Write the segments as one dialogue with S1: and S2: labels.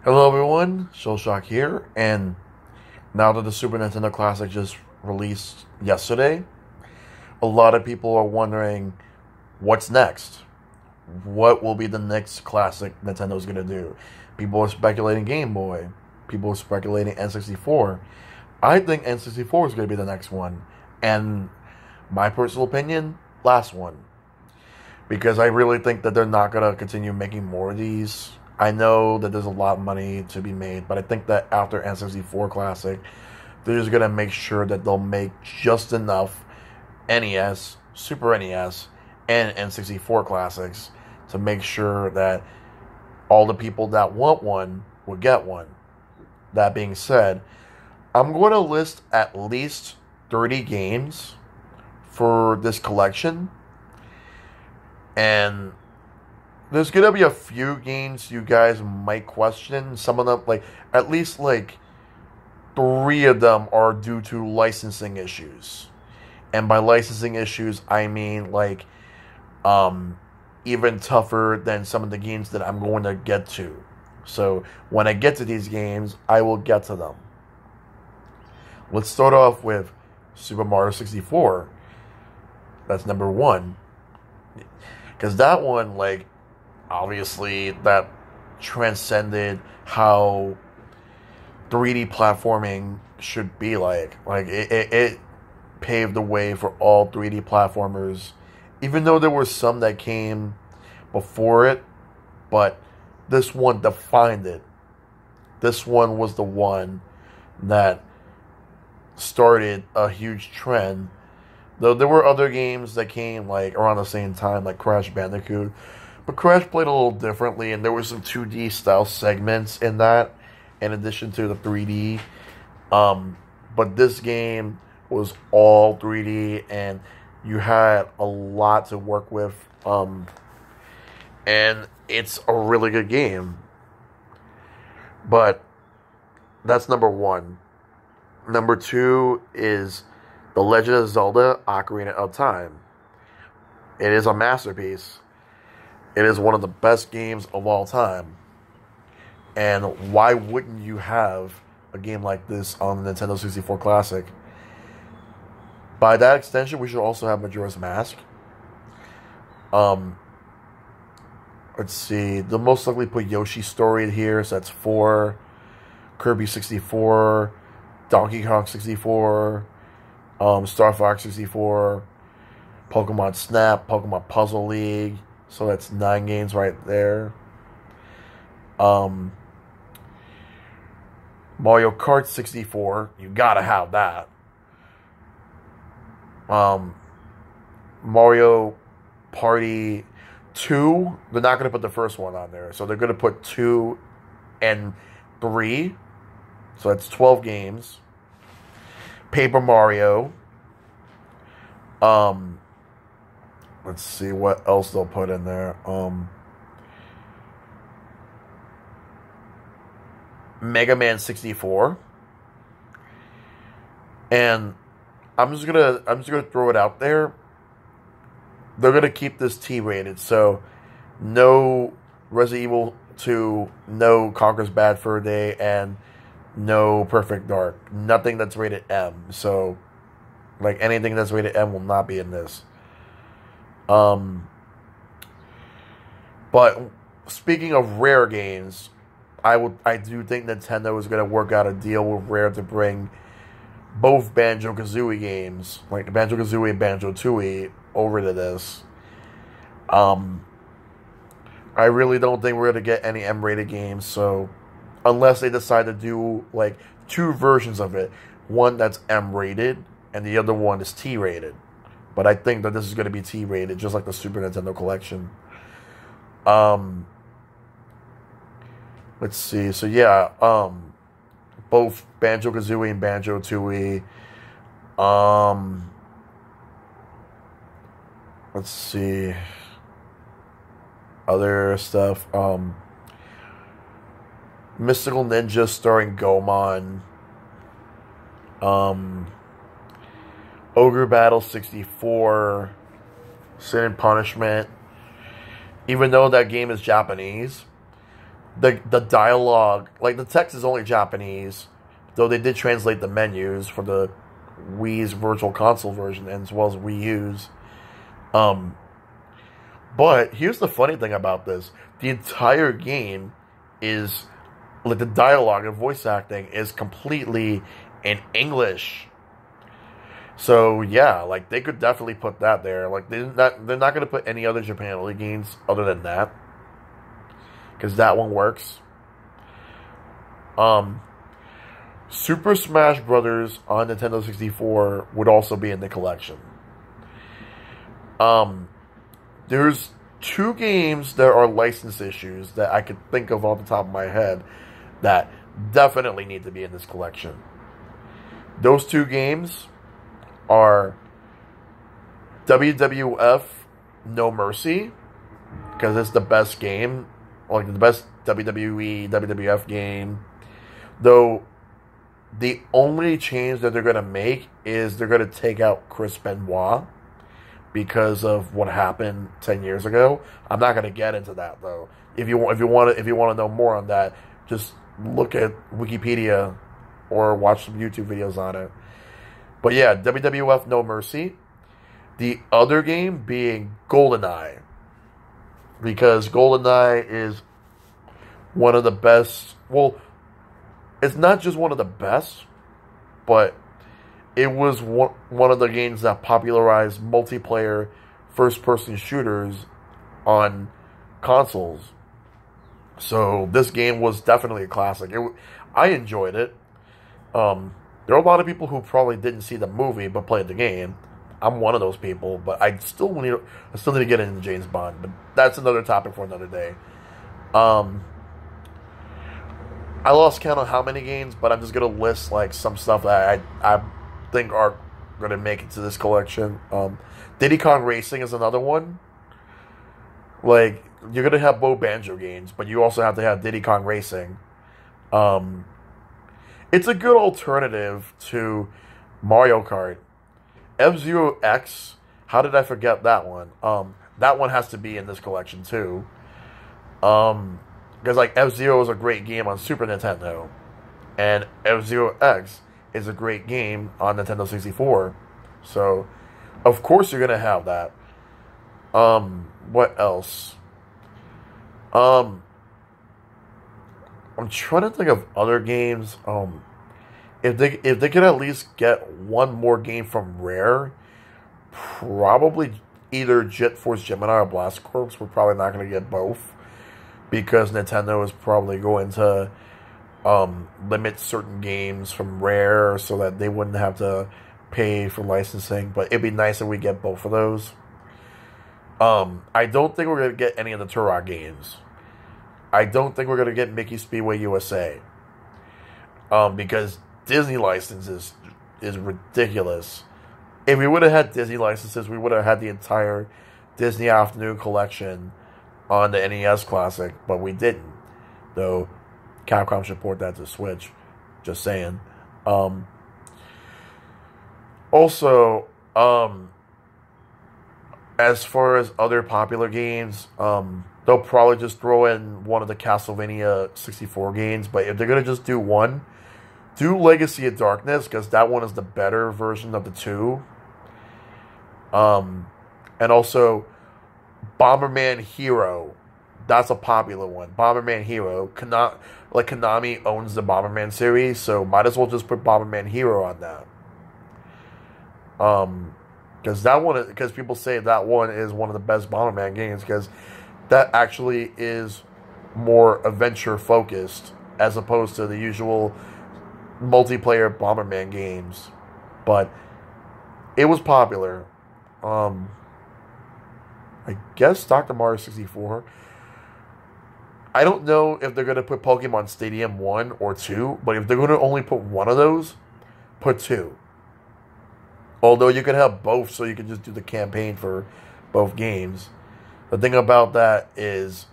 S1: Hello everyone, Shock here, and now that the Super Nintendo Classic just released yesterday, a lot of people are wondering what's next. What will be the next classic Nintendo's gonna do? People are speculating Game Boy. People are speculating N64. I think N64 is gonna be the next one, and my personal opinion, last one. Because I really think that they're not gonna continue making more of these. I know that there's a lot of money to be made, but I think that after N64 Classic, they're just gonna make sure that they'll make just enough NES, Super NES, and N64 Classics to make sure that all the people that want one will get one. That being said, I'm going to list at least 30 games for this collection, and there's gonna be a few games you guys might question. Some of them, like at least like three of them, are due to licensing issues. And by licensing issues, I mean like even tougher than some of the games that I'm going to get to. So when I get to these games, I will get to them. Let's start off with Super Mario 64. That's number one. Because that one, like, obviously, that transcended how 3D platforming should be like. Like, it paved the way for all 3D platformers, even though there were some that came before it, but this one defined it. This one was the one that started a huge trend. Though there were other games that came like around the same time, like Crash Bandicoot, but Crash played a little differently, and there were some 2D style segments in that, in addition to the 3D. But this game was all 3D, and you had a lot to work with. And it's a really good game. But that's number one. Number two is The Legend of Zelda: Ocarina of Time. It is a masterpiece. It is one of the best games of all time. And why wouldn't you have a game like this on the Nintendo 64 Classic? By that extension, we should also have Majora's Mask. Um, let's see. They'll most likely put Yoshi's Story in here, so that's 4. Kirby 64. Donkey Kong 64. Star Fox 64. Pokemon Snap. Pokemon Puzzle League. So that's 9 games right there. Mario Kart 64. You gotta have that. Mario Party 2. They're not gonna put the first one on there. So they're gonna put 2 and 3. So that's 12 games. Paper Mario. Let's see what else they'll put in there. Mega Man 64. And I'm just gonna throw it out there. They're gonna keep this T-rated, so no Resident Evil 2, no Conker's Bad Fur Day, and no Perfect Dark. Nothing that's rated M. So, like, anything that's rated M will not be in this. But speaking of Rare games, I do think Nintendo is going to work out a deal with Rare to bring both Banjo-Kazooie games, like Banjo-Kazooie and Banjo-Tooie, over to this. I really don't think we're going to get any M-rated games, so unless they decide to do like 2 versions of it, one that's M-rated and the other one is T-rated. But I think that this is going to be T-rated, just like the Super Nintendo collection. Let's see. So yeah, both Banjo-Kazooie and Banjo-Tooie. Let's see. Other stuff. Mystical Ninja starring Gomon. Ogre Battle 64. Sin and Punishment. Even though that game is Japanese, the dialogue, like the text is only Japanese, though they did translate the menus for the Wii's Virtual Console version as well as Wii U's. But here's the funny thing about this: the entire game is like the dialogue and voice acting is completely in English. So yeah, like they could definitely put that there. Like they're not going to put any other Japan only games other than that, because that one works. Super Smash Brothers on Nintendo 64 would also be in the collection. There's 2 games that are license issues that I could think of off the top of my head that definitely need to be in this collection. Those 2 games are WWF No Mercy, because it's the best game, like the best WWE, WWF game. Though the only change that they're going to make is they're going to take out Chris Benoit because of what happened 10 years ago. I'm not going to get into that though. If you want to know more on that, just look at Wikipedia or watch some YouTube videos on it. But yeah, WWF No Mercy. The other game being GoldenEye, because GoldenEye is one of the best. Well, it's not just one of the best, but it was one of the games that popularized multiplayer first-person shooters on consoles. So this game was definitely a classic. I enjoyed it. There are a lot of people who probably didn't see the movie but played the game. I'm one of those people, but I still need to get into James Bond. But that's another topic for another day. I lost count on how many games, but I'm just gonna list like some stuff that I think are gonna make it to this collection. Diddy Kong Racing is another one. Like, you're gonna have both Banjo games, but you also have to have Diddy Kong Racing. It's a good alternative to Mario Kart. F-Zero X, how did I forget that one? That one has to be in this collection too. Because like F-Zero is a great game on Super Nintendo, and F-Zero X is a great game on Nintendo 64. So, of course you're gonna have that. What else? I'm trying to think of other games. If they could at least get one more game from Rare, probably either Jet Force Gemini or Blast Corps. We're probably not going to get both, because Nintendo is probably going to limit certain games from Rare so that they wouldn't have to pay for licensing. But it'd be nice if we get both of those. I don't think we're going to get any of the Turok games. I don't think we're going to get Mickey Speedway USA. Because Disney licenses is ridiculous. If we would have had Disney licenses, we would have had the entire Disney Afternoon collection on the NES Classic, but we didn't. Though Capcom should port that to Switch. Just saying. Also, as far as other popular games, they'll probably just throw in one of the Castlevania 64 games. But if they're going to just do one, do Legacy of Darkness, because that one is the better version of the two. And also Bomberman Hero. That's a popular one. Bomberman Hero. Konami owns the Bomberman series, so might as well just put Bomberman Hero on that. Because people say that one is one of the best Bomberman games, because that actually is more adventure focused as opposed to the usual multiplayer Bomberman games. But it was popular. I guess Dr. Mario 64. I don't know if they're going to put Pokemon Stadium 1 or 2, but if they're going to only put one of those, put 2. Although you could have both, so you can just do the campaign for both games. The thing about that is,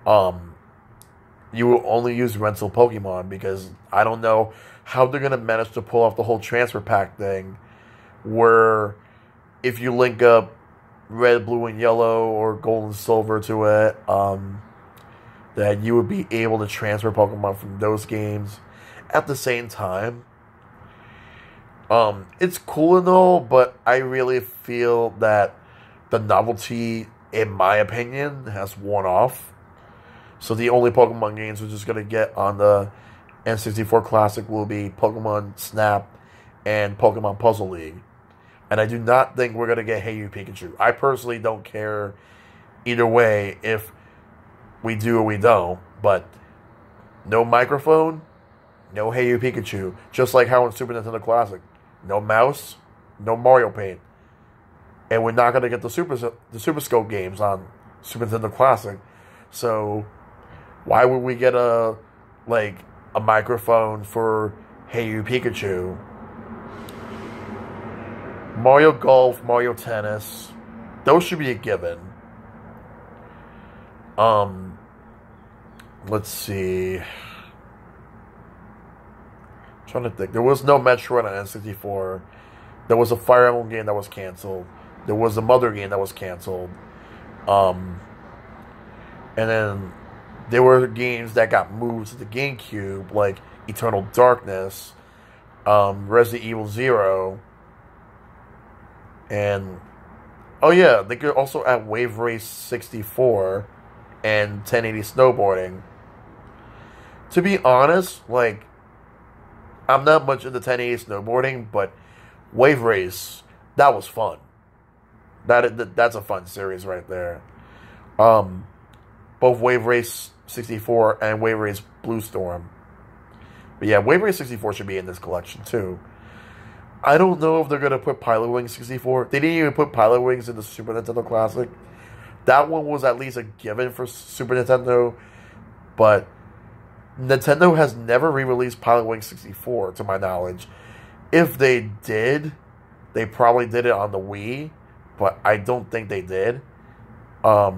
S1: you will only use rental Pokemon, because I don't know how they're going to manage to pull off the whole transfer pack thing, where if you link up red, blue, and yellow, or gold and silver to it, that you would be able to transfer Pokemon from those games at the same time. It's cool and all, but I really feel that the novelty, in my opinion, has worn off. So the only Pokemon games we're just going to get on the N64 Classic will be Pokemon Snap and Pokemon Puzzle League. And I do not think we're going to get Hey You Pikachu. I personally don't care either way if we do or we don't. But no microphone, no Hey You Pikachu. Just like how in Super Nintendo Classic. No mouse, no Mario Paint. And we're not going to get the Super Scope games on Super Nintendo Classic. So why would we get a microphone for Hey You Pikachu? Mario Golf, Mario Tennis, those should be a given. Let's see. I'm trying to think. There was no Metroid on N64. There was a Fire Emblem game that was canceled. There was a Mother game that was canceled. And then there were games that got moved to the GameCube, like Eternal Darkness, Resident Evil 0, and oh yeah, they could also add Wave Race 64 and 1080 Snowboarding. To be honest, I'm not much into 1080 Snowboarding, but Wave Race, that was fun. That's a fun series right there. Both Wave Race 64 and Wave Race Blue Storm. But yeah, Wave Race 64 should be in this collection too. I don't know if they're going to put Pilot Wings 64. They didn't even put Pilot Wings in the Super Nintendo Classic. That one was at least a given for Super Nintendo. But Nintendo has never re-released Pilot Wings 64, to my knowledge. If they did, they probably did it on the Wii. But I don't think they did. But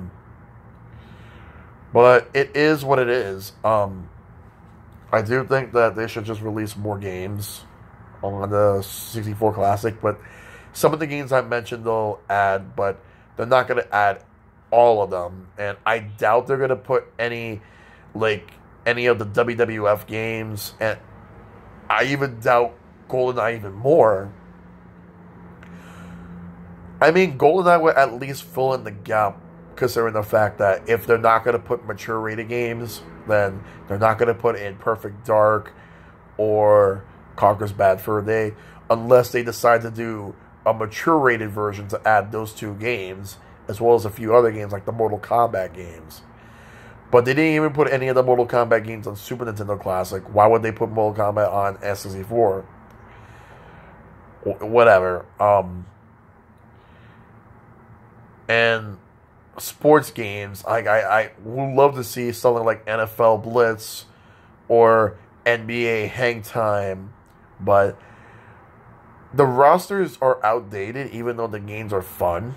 S1: it is what it is. I do think that they should just release more games on the 64 Classic, but some of the games I mentioned they'll add, but they're not going to add all of them, and I doubt they're going to put any of the WWF games, and I even doubt GoldenEye even more. I mean, GoldenEye would at least fill in the gap, considering the fact that if they're not going to put mature rated games, then they're not going to put in Perfect Dark or Conker's Bad Fur Day, unless they decide to do a mature rated version to add those two games, as well as a few other games like the Mortal Kombat games. But they didn't even put any of the Mortal Kombat games on Super Nintendo Classic. Why would they put Mortal Kombat on N64? Whatever. And sports games, I would love to see something like NFL Blitz or NBA Hang Time, but the rosters are outdated, even though the games are fun.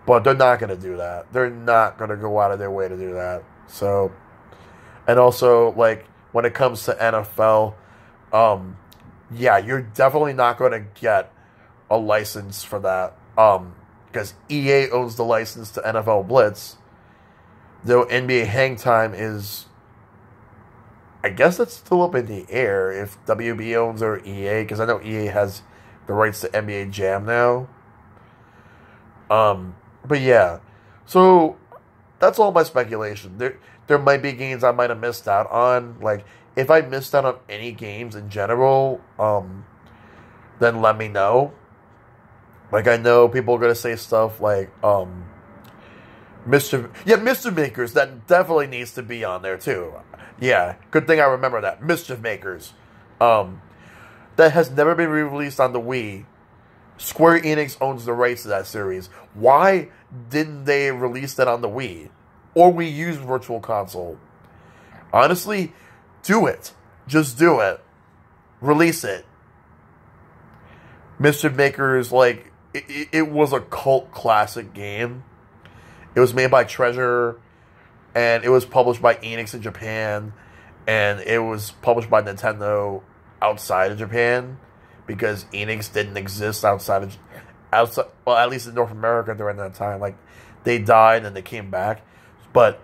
S1: But they're not going to do that. They're not going to go out of their way to do that. So, and also, when it comes to NFL, yeah, you're definitely not going to get a license for that. Because EA owns the license to NFL Blitz. Though NBA Hang Time is, I guess that's still up in the air if WB owns or EA, because I know EA has the rights to NBA Jam now. But yeah, so that's all my speculation. There might be games I might have missed out on. If I missed out on any games in general, then let me know. I know people are going to say stuff like, Mischief Makers, that definitely needs to be on there too. Yeah, good thing I remember that. Mischief Makers. That has never been re-released on the Wii. Square Enix owns the rights to that series. Why didn't they release that on the Wii? Or Wii U Virtual Console? Honestly, do it. Just do it. Release it. Mischief Makers, it was a cult classic game. It was made by Treasure, and it was published by Enix in Japan, and it was published by Nintendo outside of Japan, because Enix didn't exist outside, well, at least in North America during that time. They died and they came back. But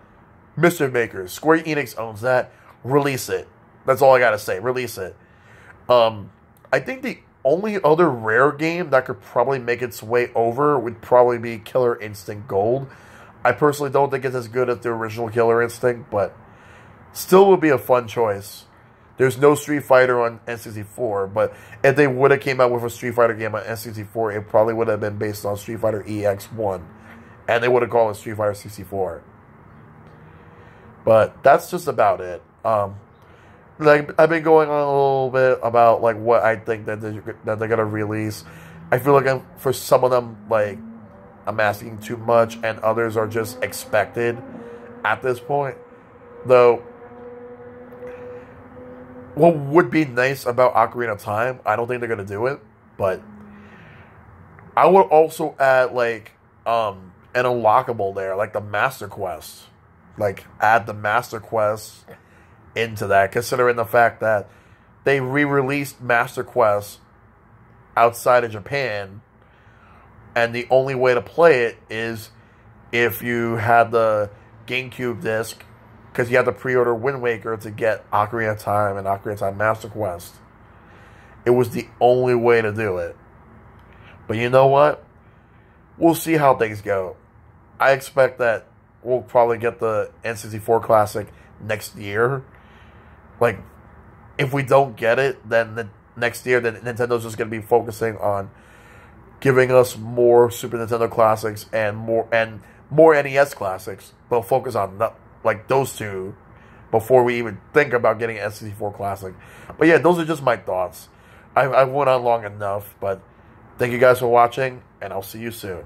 S1: Mischief Makers. Square Enix owns that. Release it. That's all I gotta say. Release it. I think the only other Rare game that could probably make its way over would probably be Killer Instinct Gold. I personally don't think it's as good as the original Killer Instinct, but still would be a fun choice. There's no Street Fighter on N64, but if they would have came out with a Street Fighter game on N64, it probably would have been based on Street Fighter EX1, and they would have called it Street Fighter 64. But that's just about it. Like I've been going on a little bit about like what I think that they're gonna release. I feel like for some of them, like I'm asking too much, and others are just expected at this point. Though, what would be nice about Ocarina of Time, I don't think they're gonna do it, but I would also add like an unlockable there, like the Master Quest. Like add the Master Quest into that, considering the fact that they re-released Master Quest outside of Japan, and the only way to play it is if you had the GameCube disc, because you had to pre-order Wind Waker to get Ocarina of Time and Ocarina of Time Master Quest. It was the only way to do it. But you know what? We'll see how things go. I expect that we'll probably get the N64 Classic next year. Like, if we don't get it, then the next year, then Nintendo's just going to be focusing on giving us more Super Nintendo classics and more NES classics. They'll focus on like those two before we even think about getting an N64 Classic. But yeah, those are just my thoughts. I went on long enough, but thank you guys for watching, and I'll see you soon.